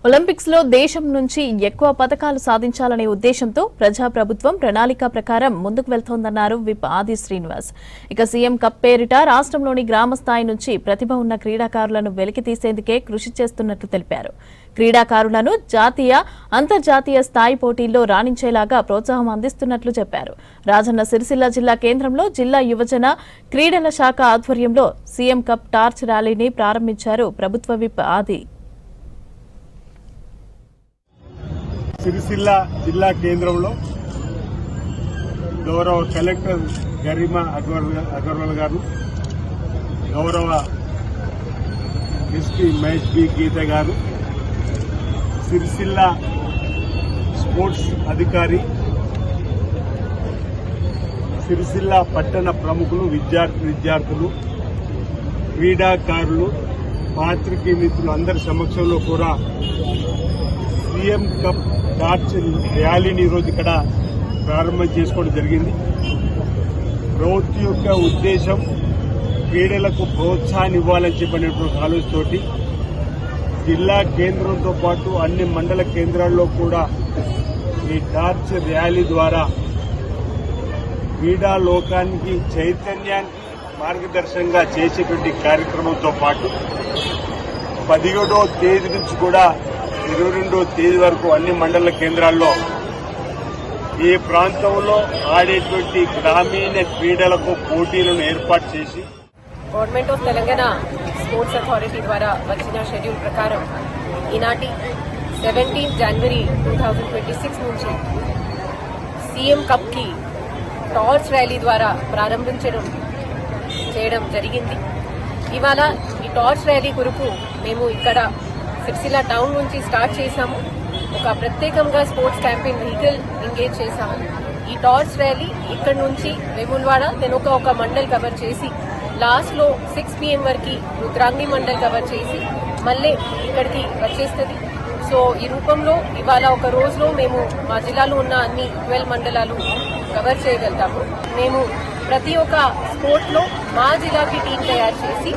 Olympics లో దేశం నుంచి ఎక్కువ పతకాలు సాధించాలనే ఉద్దేశంతో ప్రజాప్రభుత్వం ప్రణాళిక ప్రకారం ముందుకు వెళ్తోందన్నారు విప్ ఆది శ్రీనివాస్. ఇక సీఎం కప్ పేరిట రాష్ట్రంలోని గ్రామ స్థాయి నుంచి ప్రతిభ ఉన్న క్రీడాకారులను వెలికితీసేందుకే కృషి చేస్తున్నట్లు తెలిపారు. క్రీడాకారులను జాతీయ, అంతర్జాతీయ స్థాయి పోటీల్లో రాణించేలాగా ప్రోత్సాహం అందిస్తున్నట్లు చెప్పారు. రాజన్న సిరిసిల్ల జిల్లా కేంద్రంలో జిల్లా యువజన క్రీడల శాఖ ఆధ్వర్యంలో సీఎం కప్ టార్చ్ ర్యాలీని ప్రారంభించారు ప్రభుత్వ విప్ ఆది. సిరిసిల్ల జిల్లా కేంద్రంలో గౌరవ కలెక్టర్ గరిమా అగర్వాల్ గారు, గౌరవ ఎస్పీ మహేష్ బి గీత గారు, సిరిసిల్ల స్పోర్ట్స్ అధికారి, సిరిసిల్ల పట్టణ ప్రముఖులు, విద్యార్థులు, క్రీడాకారులు, పాత్రికేయ మిత్రులు అందరి సమక్షంలో కూడా సీఎం కప్ టార్చ్ ర్యాలీని ఈరోజు ఇక్కడ ప్రారంభం చేసుకోవడం జరిగింది. ప్రభుత్వం యొక్క ఉద్దేశం క్రీడలకు ప్రోత్సాహాన్ని ఇవ్వాలని చెప్పినటువంటి ఆలోచనతోటి జిల్లా కేంద్రంతో పాటు అన్ని మండల కేంద్రాల్లో కూడా ఈ టార్చ్ ర్యాలీ ద్వారా క్రీడా లోకానికి చైతన్యానికి మార్గదర్శనంగా చేసేటువంటి కార్యక్రమంతో పాటు 17వ తేదీ నుంచి కూడా 22వ తేదీ వరకు అన్ని మండల కేంద్రాల్లో ఈ ప్రాంతంలో ఆడేటువంటి గ్రామీణ క్రీడలకు పోటీలను ఏర్పాటు చేసి government of Telangana sports authority ద్వారా వచ్చిన షెడ్యూల్ ప్రకారం ఈనాటి 17 జనవరి 2026 నుంచి సీఎం కప్ కి టార్చ్ ర్యాలీ ద్వారా చేయడం జరిగింది. ఇవాళ ఈ టార్చ్ ర్యాలీ కొరకు మేము ఇక్కడ సిరిసిల్ల టౌన్ నుంచి స్టార్ట్ చేశాము. ఒక ప్రత్యేకంగా స్పోర్ట్స్ క్యాంపెయిన్ వెహికల్ ఎంగేజ్ చేశాము. ఈ టార్చ్ ర్యాలీ ఇక్కడ నుంచి వేములవాడ ఒక మండల్ కవర్ చేసి లాస్ట్ లో 6 PM వరకు రుద్రాంగి మండల్ కవర్ చేసి మళ్ళీ ఇక్కడికి వచ్చేస్తుంది. సో ఈ రూపంలో ఇవాళ ఒక రోజులో మేము మా జిల్లాలో ఉన్న అన్ని 12 మండలాలు కవర్ చేయగలుగుతాము. మేము ప్రతి ఒక్క స్పోర్ట్ లో మా జిల్లాకి టీం తయారు చేసి